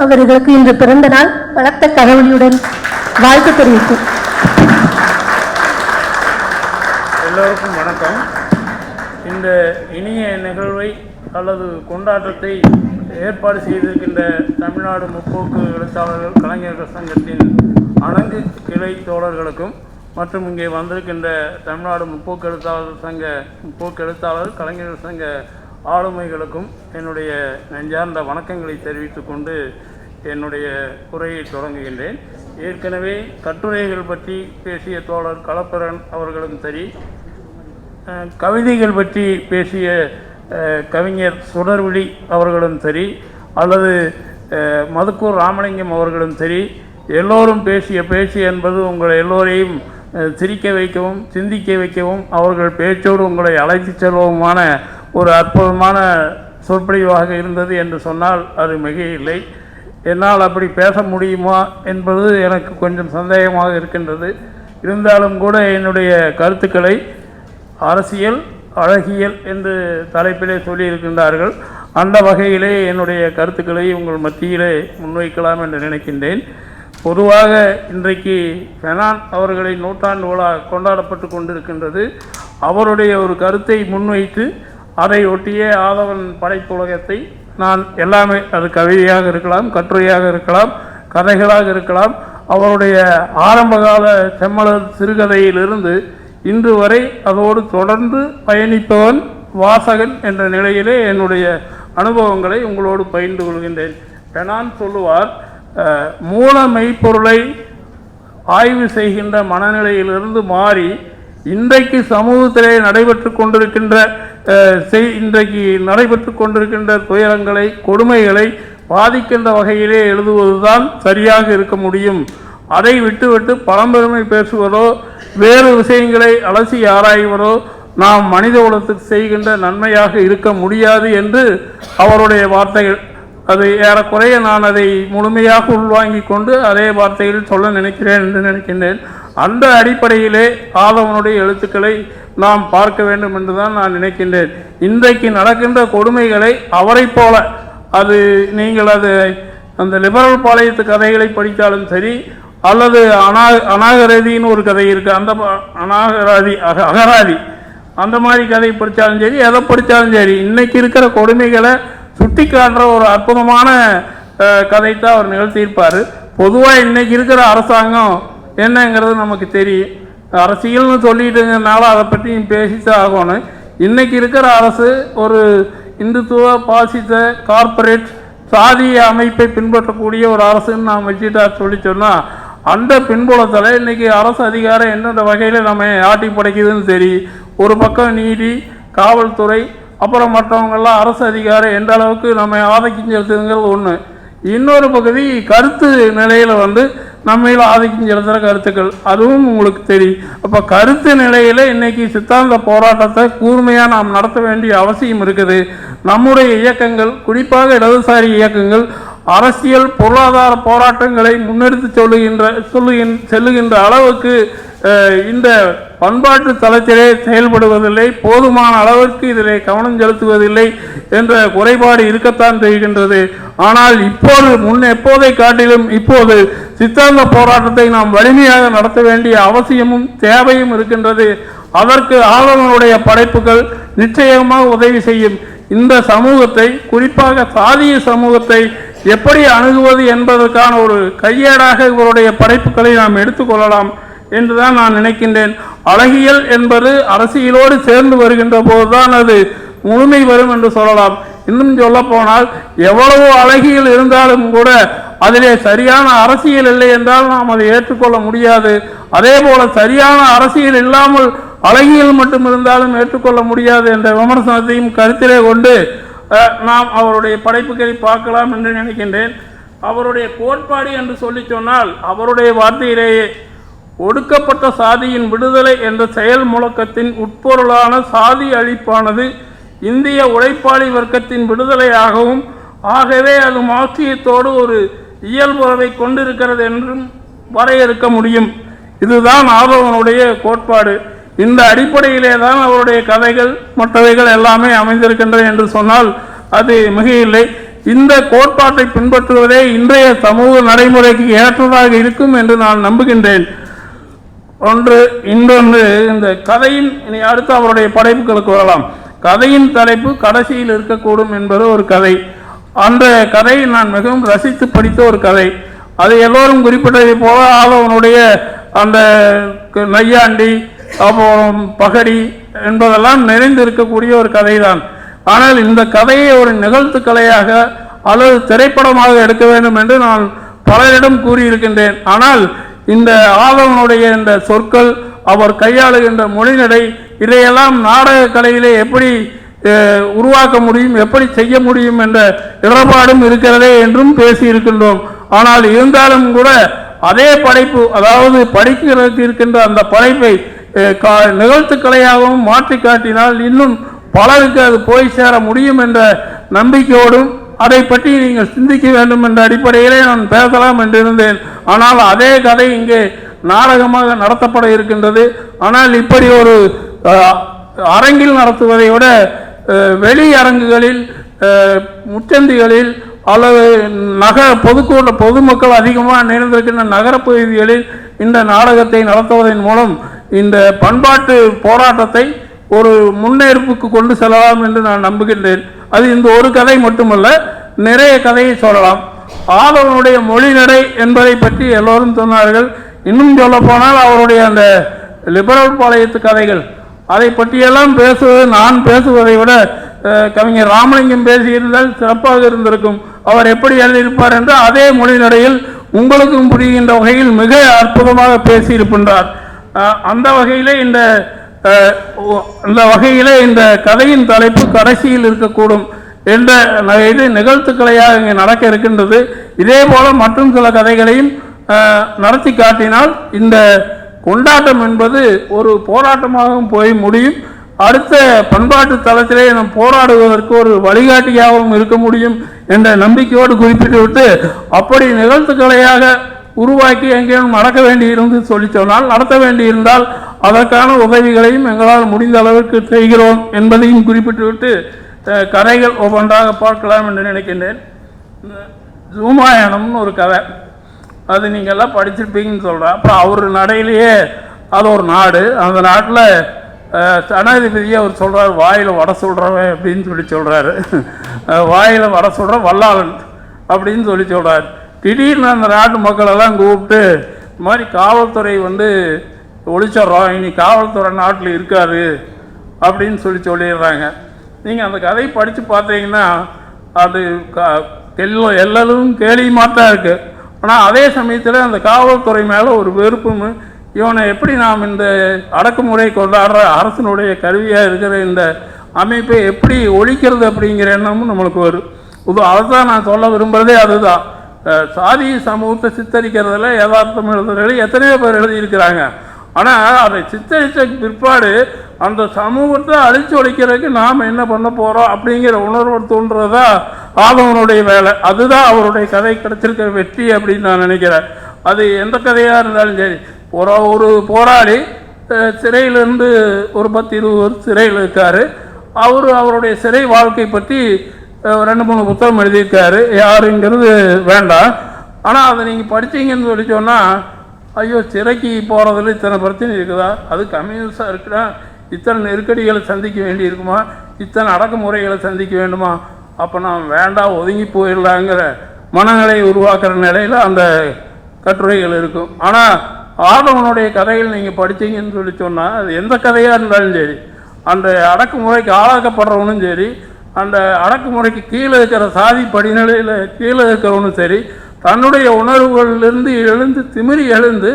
அவர்களுக்கு இன்று பிறந்த நாள். பலத்த கரவொலியுடன் வாழ்த்து தெரிவிக்கும். எல்லோருக்கும் வணக்கம். இந்த இனிய நிகழ்வை அல்லது கொண்டாட்டத்தை ஏற்பாடு செய்திருக்கின்ற தமிழ்நாடு முற்போக்கு எழுத்தாளர்கள் கலைஞர்கள் சங்கத்தின் அணங்கு கிளை தோழர்களுக்கும் மற்றும் இங்கே வந்திருக்கின்ற தமிழ்நாடு முற்போக்கு எழுத்தாளர் கலைஞர்கள் சங்க ஆளுமைகளுக்கும் என்னுடைய நெஞ்சார்ந்த வணக்கங்களை தெரிவித்துக் கொண்டு என்னுடைய உரையை தொடங்குகின்றேன். ஏற்கனவே கட்டுரைகள் பற்றி பேசிய தோழர் களப்பரன் அவர்களும் சரி, கவிதைகள் பற்றி பேசிய கவிஞர் சுடர்விழி அவர்களும் சரி, அல்லது மதுக்கூர் ராமலிங்கம் அவர்களும் சரி, எல்லோரும் பேசிய பேச்சு என்பது உங்களை எல்லோரையும் சிரிக்க வைக்கவும் சிந்திக்க வைக்கவும் அவர்கள் பேச்சோடு உங்களை அழைத்து செல்வதுமான ஒரு அற்புதமான சொற்பொழிவாக இருந்தது என்று சொன்னால் அது மிக இல்லை. என்னால் அப்படி பேச முடியுமா என்பது எனக்கு கொஞ்சம் சந்தேகமாக இருக்கின்றது. இருந்தாலும் கூட என்னுடைய கருத்துக்களை அரசியல் அழகியல் என்று தலைப்பிலே சொல்லியிருக்கின்றார்கள். அந்த வகையிலே என்னுடைய கருத்துக்களை உங்கள் மத்தியிலே முன்வைக்கலாம் என்று நினைக்கின்றேன். பொதுவாக இன்றைக்கு பெனான் அவர்களின் நூற்றாண்டு விழா கொண்டாடப்பட்டு கொண்டிருக்கின்றது. அவருடைய ஒரு கருத்தை முன்வைத்து அதை ஒட்டிய ஆதவன் படைப்புலகத்தை நான் எல்லாமே, அது கவிதையாக இருக்கலாம், கட்டுரையாக இருக்கலாம், கதைகளாக இருக்கலாம், அவருடைய ஆரம்பகால செம்மலர் சிறுகதையிலிருந்து இன்று வரை அதோடு தொடர்ந்து பயணிப்பவன் வாசகன் என்ற நிலையிலே என்னுடைய அனுபவங்களை உங்களோடு பகிர்ந்து கொள்கின்றேன். பெனான் சொல்லுவார், மூல மெய்ப்பொருளை ஆய்வு செய்கின்ற மனநிலையிலிருந்து மாறி இன்றைக்கு சமூகத்திலே நடைபெற்று கொண்டிருக்கின்ற துயரங்களை, கொடுமைகளை பாதிக்கின்ற வகையிலே எழுதுவதுதான் சரியாக இருக்க முடியும். அதை விட்டுவிட்டு பழம்பெருமை பேசுவதோ வேறு விஷயங்களை அலசி ஆராய்வதோ நாம் மனித குலத்துக்கு செய்கின்ற நன்மையாக இருக்க முடியாது என்று அவருடைய வார்த்தைகள். அது ஏறக்குறைய நான் அதை முழுமையாக உள்வாங்கிக் கொண்டு அதே வார்த்தையில் சொல்ல நினைக்கிறேன் என்று நினைக்கின்றேன். அந்த அடிப்படையிலே ஆதவனுடைய எழுத்துக்களை நாம் பார்க்க வேண்டும் என்றுதான் நான் நினைக்கின்றேன். இன்றைக்கு நடக்கின்ற கொடுமைகளை அவரை போல, அது நீங்கள் அது அந்த லிபரல் பாளையத்து கதைகளை படித்தாலும் சரி, அல்லது அநாகராதின்னு ஒரு கதை இருக்குது, அந்த அகராதி அந்த மாதிரி கதை படித்தாலும் சரி, எதை படித்தாலும் சரி, இன்னைக்கு இருக்கிற கொடுமைகளை சுட்டி காட்டுற ஒரு அற்புதமான கதைத்தான் அவர் நிகழ்த்தியிருப்பார். பொதுவாக இன்னைக்கு இருக்கிற அரசாங்கம் என்னங்கிறது நமக்கு தெரியும். அரசியல்னு சொல்லிட்டுங்கனால அதை பற்றி பேசித்தான் ஆகணும். இன்னைக்கு இருக்கிற அரசு ஒரு இந்துத்துவ பாசிச கார்பரேட் சாதிய அமைப்பை பின்பற்றக்கூடிய ஒரு அரசுன்னு நாம் வச்சுட்டா சொன்னால் அந்த பின்புலத்தில் இன்றைக்கி அரசு அதிகாரம் எந்தெந்த வகையில் நம்ம ஆட்டி படைக்குதுன்னு சரி, ஒரு பக்கம் நீதி, காவல்துறை, அப்புறம் மற்றவங்கெல்லாம் அரசு அதிகாரம் எந்த அளவுக்கு நம்ம ஆதிக்கம் செலுத்துங்கிறது ஒன்று. இன்னொரு பகுதி கருத்து நிலையில் நம்மையில் ஆதிக்கம் செலுத்துகிற கருத்துக்கள், அதுவும் உங்களுக்கு தெரியும். அப்போ கருத்து நிலையில் இன்றைக்கி சித்தாந்த போராட்டத்தை கூர்மையாக நாம் நடத்த வேண்டிய அவசியம் இருக்குது. நம்முடைய இயக்கங்கள், குறிப்பாக இடதுசாரி இயக்கங்கள், அரசியல் பொருளாதார போராட்டங்களை முன்னெடுத்து செல்லுகின்ற அளவுக்கு இந்த பண்பாட்டு தளத்திலே செயல்படுவதில்லை, போதுமான அளவிற்கு இதிலே கவனம் செலுத்துவதில்லை என்ற குறைபாடு இருக்கத்தான் செய்கின்றது. ஆனால் இப்போது எப்போதை காட்டிலும் இப்போது சித்தாந்த போராட்டத்தை நாம் வலிமையாக நடத்த வேண்டிய அவசியமும் தேவையும் இருக்கின்றது. அதற்கு ஆளுநருடைய படைப்புகள் நிச்சயமாக உதவி செய்யும். இந்த சமூகத்தை, குறிப்பாக சாதிய சமூகத்தை எப்படி அணுகுவது என்பதற்கான ஒரு கையேடாக இவருடைய படைப்புகளை நாம் எடுத்துக்கொள்ளலாம் என்றுதான் நான் நினைக்கின்றேன். அழகியல் என்பது அரசியலோடு சேர்ந்து வருகின்ற போதுதான் அது முழுமை வரும் என்று சொல்லலாம். இன்னும் சொல்ல போனால் எவ்வளவோ அழகியல் இருந்தாலும் கூட அதிலே சரியான அரசியல் இல்லை என்றால் நாம் அதை ஏற்றுக்கொள்ள முடியாது. அதே போல சரியான அரசியல் இல்லாமல் அழகியல் மட்டும் இருந்தாலும் ஏற்றுக்கொள்ள முடியாது என்ற விமர்சனத்தையும் கருத்திலே கொண்டு நாம் அவருடைய படைப்புகளை பார்க்கலாம் என்று நினைக்கின்றேன். அவருடைய கோட்பாடு என்று சொல்லி சொன்னால் அவருடைய வார்த்தையிலேயே ஒடுக்கப்பட்ட சாதியின் விடுதலை என்ற செயல் முழக்கத்தின் உட்பொருளான சாதி அழிப்பானது இந்திய உழைப்பாளி வர்க்கத்தின் விடுதலையாகவும், ஆகவே அது மார்க்சியத்தோடு ஒரு இயல்புறவை கொண்டிருக்கிறது என்றும் வரையறுக்க முடியும். இதுதான் ஆதவனுடைய கோட்பாடு. இந்த அடிப்படையிலே தான் அவருடைய கதைகள் மற்றவைகள் எல்லாமே அமைந்திருக்கின்றன என்று சொன்னால் அது மிக இல்லை. இந்த கோட்பாட்டை பின்பற்றுவதே இன்றைய சமூக நடைமுறைக்கு ஏற்றதாக இருக்கும் என்று நான் நம்புகின்றேன். இன்னொன்று, இந்த கதையின் இனி அடுத்து அவருடைய படைப்புகளுக்கு வரலாம். கதையின் தலைப்பு கடைசியில் இருக்கக்கூடும் என்பது ஒரு கதை. அந்த கதையை நான் மிகவும் ரசித்து படித்த ஒரு கதை. அது எல்லோரும் குறிப்பிட்டதை போல ஆதவனுடைய அந்த நையாண்டி அப்புறம் பகடி என்பதெல்லாம் நிறைந்து இருக்கக்கூடிய ஒரு கதை தான். ஆனால் இந்த கதையை ஒரு நிகழ்த்து கலையாக அல்லது திரைப்படமாக எடுக்க வேண்டும் என்று நான் பலரிடம் கூறியிருக்கின்றேன். ஆனால் இந்த ஆதவனுடைய இந்த சொற்கள், அவர் கையாளுகின்ற மொழிநடை, இதையெல்லாம் நாடக கலையிலே எப்படி உருவாக்க முடியும், எப்படி செய்ய முடியும் என்ற இடர்பாடும் இருக்கிறதே என்றும் பேசியிருக்கின்றோம். ஆனால் இருந்தாலும் கூட அதே படைப்பு, அதாவது படிக்கிறதுக்கு இருக்கின்ற அந்த படைப்பை நிகழ்த்து கலையாகவும் மாற்றி காட்டினால் இன்னும் பலருக்கு அது போய் சேர முடியும் என்ற நம்பிக்கையோடும் அதை பற்றி நீங்கள் சிந்திக்க வேண்டும் என்ற அடிப்படையிலே நான் பேசலாம் என்றிருந்தேன். ஆனால் அதே கதை இங்கே நாடகமாக நடத்தப்பட இருக்கின்றது. ஆனால் இப்படி ஒரு அரங்கில் நடத்துவதை விட வெளி அரங்குகளில், முச்சந்திகளில் அல்லது பொதுமக்கள் அதிகமாக நிறைந்திருக்கின்ற நகரப்பகுதிகளில் இந்த நாடகத்தை நடத்துவதன் மூலம் இந்த பண்பாட்டு போராட்டத்தை ஒரு முன்னேற்புக்கு கொண்டு செல்லலாம் என்று நான் நம்புகின்றேன். அது இந்த ஒரு கதை மட்டுமல்ல, நிறைய கதையை சொல்லலாம். ஆதவனுடைய மொழிநடை என்பதை பற்றி எல்லோரும் சொன்னார்கள். இன்னும் சொல்ல போனால் அவருடைய அந்த லிபரல் பாளையத்து கதைகள், அதை பற்றியெல்லாம் நான் பேசுவதை விட கவிஞர் ராமலிங்கம் பேசியிருந்தால் சிறப்பாக இருந்திருக்கும். அவர் எப்படி எழுதியிருப்பார் என்று அதே மொழிநடையில் உங்களுக்கும் புரிகின்ற வகையில் மிக அற்புதமாக பேசியிருக்கின்றார். அந்த வகையிலே இந்த கதையின் தலைப்பு கடைசியில் இருக்கக்கூடும் என்ற இது நிகழ்த்துக்களையாக இங்கே நடக்க இருக்கின்றது. இதே போல மற்றும் சில கதைகளையும் நடத்தி காட்டினால் இந்த கொண்டாட்டம் என்பது ஒரு போராட்டமாகவும் போய் முடியும். அடுத்த பண்பாட்டு தளத்திலே நாம் போராடுவதற்கு ஒரு வழிகாட்டியாகவும் இருக்க முடியும் என்ற நம்பிக்கையோடு குறிப்பிட்டுவிட்டு, அப்படி நிகழ்த்துக்களையாக உருவாக்கி எங்கேயும் நடக்க வேண்டியிருந்து சொன்னால், நடத்த வேண்டியிருந்தால் அதற்கான உதவிகளையும் எங்களால் முடிந்த அளவிற்கு செய்கிறோம் என்பதையும் குறிப்பிட்டுவிட்டு கதைகள் ஒவ்வொன்றாக பார்க்கலாம் என்று நினைக்கின்றேன். ஜூமாயணம்னு ஒரு கதை, அது நீங்கள் எல்லாம் படிச்சிருப்பீங்கன்னு சொல்கிறேன். அப்புறம் அவர் நடையிலேயே அது ஒரு நாடு, அந்த நாட்டில் ஜனாதிபதியை அவர் சொல்கிறார், வாயில் வடை சொல்கிறவன் அப்படின்னு சொல்கிறாரு. வாயில் வடை சொல்கிற வல்லாளன் அப்படின்னு சொல்கிறார். திடீர்னு அந்த நாட்டு மக்களெல்லாம் கூப்பிட்டு, இந்த மாதிரி காவல்துறை ஒழிச்சிட்றோம், இனி காவல்துறை நாட்டில் இருக்காது அப்படின்னு சொல்லிடுறாங்க. நீங்கள் அந்த கதையை படித்து பார்த்தீங்கன்னா அது எல்லாரும் கேலியுமாக தான் இருக்குது. ஆனால் அதே சமயத்தில் அந்த காவல்துறை மேலே ஒரு வெறுப்பும், இவனை எப்படி நாம் இந்த அடக்குமுறை கொண்டாடுற அரசனுடைய கருவியாக இருக்கிற இந்த அமைப்பை எப்படி ஒழிக்கிறது அப்படிங்கிற எண்ணமும் நம்மளுக்கு வரும். அதுதான் நான் சொல்ல விரும்புகிறதே அதுதான். சாதி சமூகத்தை சித்தரிக்கிறதுல யதார்த்தம் எழுதுறதுல எத்தனையோ பேர் எழுதியிருக்கிறாங்க. ஆனால் அதை சித்தரித்த பிற்பாடு அந்த சமூகத்தை அழிச்சு ஒழிக்கிறதுக்கு நாம் என்ன பண்ண போகிறோம் அப்படிங்கிற உணர்வு தோன்றுறதா ஆதவனுடைய வேலை. அதுதான் அவருடைய கதை கிடைச்சிருக்கிற வெற்றி அப்படின்னு நான் நினைக்கிறேன். அது எந்த கதையாக இருந்தாலும் சரி, ஒரு போராளி சிறையிலேருந்து ஒரு 10-20 வருஷம் சிறையில் இருக்கார். அவருடைய சிறை வாழ்க்கை பற்றி 2-3 புத்தகம் எழுதியிருக்காரு. யாருங்கிறது வேண்டாம். ஆனால் அதை நீங்கள் படித்தீங்கன்னு சொல்லி சொன்னால், ஐயோ சிறைக்கு போகிறதுல இத்தனை பிரச்சனை இருக்குதா, அது கம்யூனிஸ்டாக இருக்குன்னா இத்தனை நெருக்கடிகளை சந்திக்க வேண்டி இருக்குமா, இத்தனை அடக்குமுறைகளை சந்திக்க வேண்டுமா, அப்போ நாம் வேண்டாம் ஒதுங்கி போயிடலாங்கிற மனநிலை உருவாக்குற நிலையில் அந்த கட்டுரைகள் இருக்கும். ஆனால் ஆதவனுடைய கதைகள் நீங்கள் படித்தீங்கன்னு சொல்லி சொன்னால், அது எந்த கதையாக இருந்தாலும் சரி, அந்த அடக்குமுறைக்கு ஆளாக்கப்படுறவனும் சரி, அந்த அடக்குமுறைக்கு கீழே இருக்கிற சாதி படிநிலையில் கீழே இருக்கிறவனும் சரி, தன்னுடைய உணர்வுகளிலிருந்து எழுந்து திமிரி எழுந்து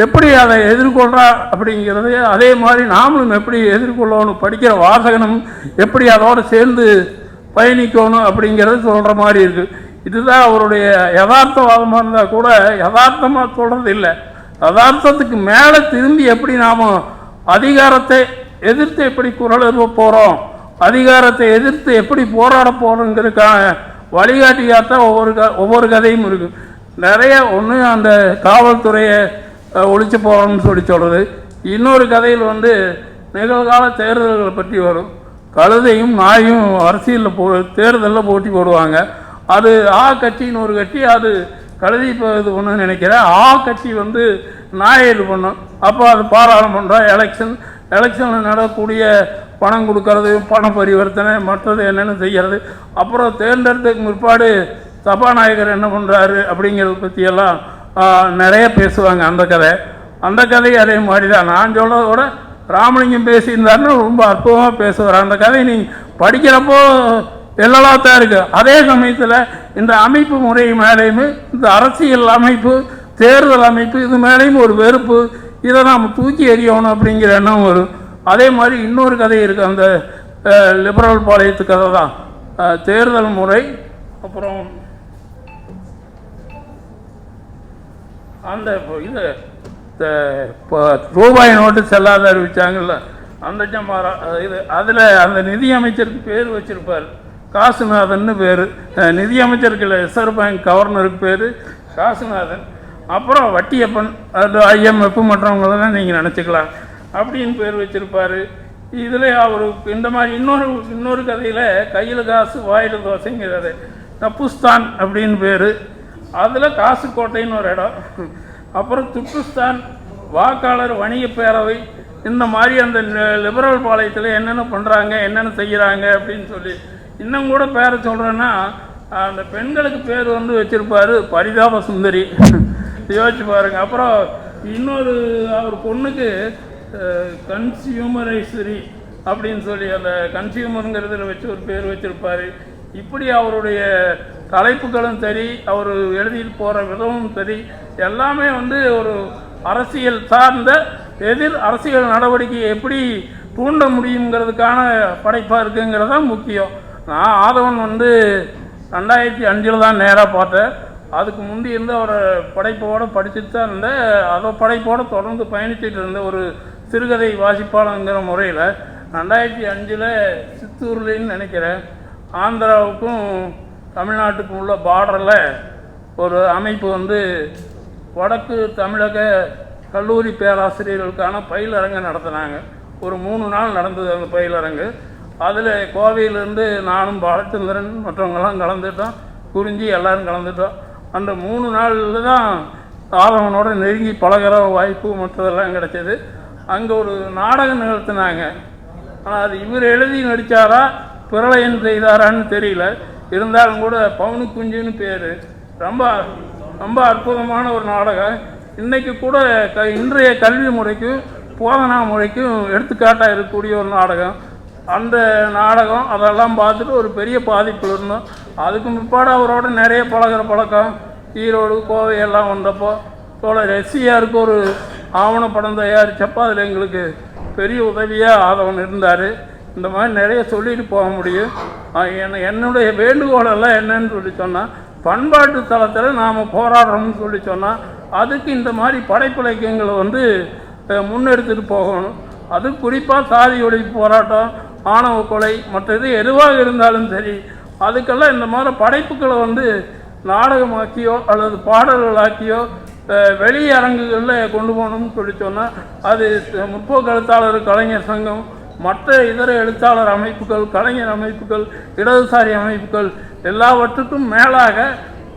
எப்படி அதை எதிர்கொள்கிறா அப்படிங்கிறது, அதே மாதிரி நாமளும் எப்படி எதிர்கொள்ளணும், படிக்கிற வாசகனும் எப்படி அதோடு சேர்ந்து பயணிக்கணும் அப்படிங்கிறது சொல்கிற மாதிரி இருக்குது. இதுதான் அவருடைய யதார்த்தவாதமாக இருந்தால் கூட யதார்த்தமாக சொல்கிறது இல்லை. யதார்த்தத்துக்கு மேலே திரும்பி எப்படி நாம் அதிகாரத்தை எதிர்த்து எப்படி குரல் எழுப்ப போகிறோம், அதிகாரத்தை எதிர்த்து எப்படி போராட போகிறோங்கிறதுக்கான வழிகாட்டியாகத்தான் ஒவ்வொரு கதையும் இருக்குது. நிறைய ஒன்று அந்த காவல்துறையை ஒழிச்சு போகிறோம்னு சொல்கிறது. இன்னொரு கதையில் நிகழ்கால தேர்தல்களை பற்றி வரும். கழுதையும் நாயும் அரசியலில் தேர்தலில் போட்டி போடுவாங்க. அது ஆ கட்சின்னு ஒரு கட்சி, அது கழுதி இது ஒன்று நினைக்கிறேன். ஆ கட்சி வந்து நாயர் பண்ணும். அப்போ அது பாராளுமன்றம் எலெக்ஷனில் நடக்கக்கூடிய பணம் கொடுக்கறது, பண பரிவர்த்தனை, மற்றது என்னென்னு செய்கிறது. அப்புறம் தேர்ந்தெடுத்ததுக்கு முற்பாடு சபாநாயகர் என்ன பண்ணுறாரு அப்படிங்கிறத பற்றியெல்லாம் நிறைய பேசுவாங்க. அந்த கதை அதே மாதிரி தான். நான் சொல்கிறத விட ராமலிங்கம் பேசியிருந்தாருன்னு ரொம்ப அற்புதமாக பேசுவார். அந்த கதை நீங்கள் படிக்கிறப்போ எல்லாம் தான் இருக்குது. அதே சமயத்தில் இந்த அமைப்பு முறை மேலேயுமே, இந்த அரசியல் அமைப்பு, தேர்தல் அமைப்பு, இது மேலேயும் ஒரு வெறுப்பு, இதை நாம் தூக்கி எறியணும் அப்படிங்கிற எண்ணம் வரும். அதே மாதிரி இன்னொரு கதை இருக்குது. அந்த லிபரல் பாளையத்து கதை தான். தேர்தல் முறை, அப்புறம் அந்த இது ரூபாய் நோட்டு செல்லாத அறிவிச்சாங்கல்ல, அந்த இது அதில் அந்த நிதியமைச்சருக்கு பேர் வச்சிருப்பார், காசுநாதன் பேர். நிதியமைச்சருக்கு இல்லை, ரிசர்வ் பேங்க் கவர்னருக்கு பேர் காசுநாதன். அப்புறம் வட்டியப்பன், அது IMF மற்றவங்களெல்லாம் நீங்கள் நினச்சிக்கலாம் அப்படின்னு பேர் வச்சிருப்பார். இதில் அவர் இந்த மாதிரி இன்னொரு கதையில் கையில் காசு வாயில் தோசைங்கிறது தப்புஸ்தான் அப்படின்னு பேர். அதில் காசு கோட்டைன்னு ஒரு இடம். அப்புறம் துப்புஸ்தான், வாக்காளர் வணிக பேரவை, இந்த மாதிரி அந்த லிபரல் பாளையத்தில் என்னென்ன பண்ணுறாங்க, என்னென்ன செய்கிறாங்க அப்படின்னு சொல்லி இன்னும் கூட பேரை சொல்கிறேன்னா, அந்த பெண்களுக்கு பேர் வந்து வச்சுருப்பார் பரிதாப சுந்தரி. யோசிச்சு பாருங்க. அப்புறம் இன்னொரு அவர் பொண்ணுக்கு கன்சியூமரைஸ்வரி அப்படின்னு சொல்லி அந்த கன்சியூமருங்கிறதுல வச்சு ஒரு பேர் வச்சுருப்பார். இப்படி அவருடைய தலைப்புகளும் சரி, அவர் எழுதிட்டு போகிற விதமும் சரி, எல்லாமே வந்து ஒரு அரசியல் சார்ந்த அரசியல் நடவடிக்கையை எப்படி தூண்ட முடியுங்கிறதுக்கான படைப்பாக இருக்குங்கிறது தான் முக்கியம். நான் ஆதவன் வந்து 2005 தான் நேராக பார்த்தேன். அதுக்கு முந்தி இருந்து அவரை படைப்போடு படிச்சுட்டு தான் இருந்தேன். அதை படைப்போடு தொடர்ந்து பயணிச்சுட்டு இருந்த ஒரு சிறுகதை வாசிப்பாளங்கிற முறையில் 2005 சித்தூர்லேன்னு நினைக்கிறேன், ஆந்திராவுக்கும் தமிழ்நாட்டுக்கும் உள்ள பார்டரில் ஒரு அமைப்பு வந்து வடக்கு தமிழக கல்லூரி பேராசிரியர்களுக்கான பயிலரங்கு நடத்தினாங்க. ஒரு 3 நாள் நடந்தது அந்த பயிலரங்கு. அதில் கோவையிலேருந்து நானும் பாலச்சந்திரன் மற்றவங்கெல்லாம் கலந்துட்டோம், குறிஞ்சி எல்லோரும் கலந்துட்டோம். அந்த 3 நாளில் தான் ஆதவனோட நெருங்கி பழகிற வாய்ப்பு மற்றதெல்லாம் கிடச்சிது. அங்கே ஒரு நாடகம் நிகழ்த்தினாங்க. ஆனால் அது இவர் எழுதி நடித்தாரா பிரளயம் செய்தாரான்னு தெரியல. இருந்தாலும் கூட பவுனு குஞ்சுன்னு பேர். ரொம்ப ரொம்ப அற்புதமான ஒரு நாடகம். இன்றைக்கு கூட இன்றைய கல்வி முறைக்கும் போதனா முறைக்கும் எடுத்துக்காட்டாக இருக்கக்கூடிய ஒரு நாடகம். அந்த நாடகம் அதெல்லாம் பார்த்துட்டு ஒரு பெரிய பாதிப்பில் இருந்தோம். அதுக்கு முற்பாடு அவரோட நிறைய பழகிற பழக்கம், ஈரோடு கோவை எல்லாம் வந்தப்போ தோழர் SCRக்கு ஒரு ஆவணப்படம் தயாரித்தப்போ அதில் எங்களுக்கு பெரிய உதவியாக ஆதவன் இருந்தார். இந்த மாதிரி நிறைய சொல்லிட்டு போக முடியும். என்னுடைய வேண்டுகோளெல்லாம் என்னன்னு சொல்லி சொன்னால், பண்பாட்டு தளத்தில் நாம் போராடுறோம்னு சொல்லி சொன்னால் அதுக்கு இந்த மாதிரி படைப்பிலக்கியங்களை வந்து முன்னெடுத்துட்டு போகணும். அது குறிப்பாக சாதி ஒழிப்பு போராட்டம், ஆணவ கொலை, மற்றது எதுவாக இருந்தாலும் சரி, அதுக்கெல்லாம் இந்த மாதிரி படைப்புகளை வந்து நாடகமாக்கியோ அல்லது பாடல்களாக்கியோ வெளியரங்குகளில் கொண்டு போகணும்னு சொல்லி சொன்னால், அது முற்போக்கு எழுத்தாளர் கலைஞர் சங்கம், மற்ற இதர எழுத்தாளர் அமைப்புகள், கலைஞர் அமைப்புகள், இடதுசாரி அமைப்புகள் எல்லாவற்றுக்கும் மேலாக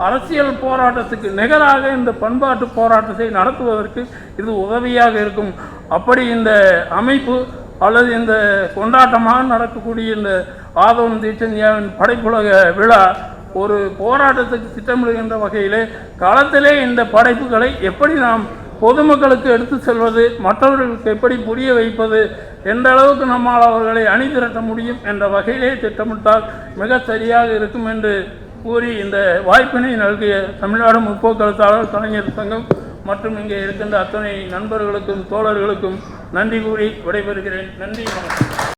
அரசியல் போராட்டத்துக்கு நிகராக இந்த பண்பாட்டு போராட்டத்தை நடத்துவதற்கு இது உதவியாக இருக்கும். அப்படி இந்த அமைப்பு அல்லது இந்த கொண்டாட்டமாக நடக்கக்கூடிய இந்த ஆதவன் தீட்சண்யாவின் படைப்புலக விழா ஒரு போராட்டத்துக்கு திட்டமிடுகின்ற வகையிலே களத்திலே இந்த படைப்புகளை எப்படி நாம் பொதுமக்களுக்கு எடுத்து செல்வது, மற்றவர்களுக்கு எப்படி புரிய வைப்பது, எந்த அளவுக்கு நம்மால் அவர்களை அணிதிரட்ட முடியும் என்ற வகையிலே திட்டமிட்டால் மிக சரியாக இருக்கும் என்று கூறி இந்த வாய்ப்பினை நல்கிய தமிழ்நாடு முற்போக்கு எழுத்தாளர் கலைஞர் சங்கம் மற்றும் இங்கே இருக்கின்ற அத்தனை நண்பர்களுக்கும் தோழர்களுக்கும் நன்றி கூறி விடைபெறுகிறேன். நன்றி, வணக்கம்.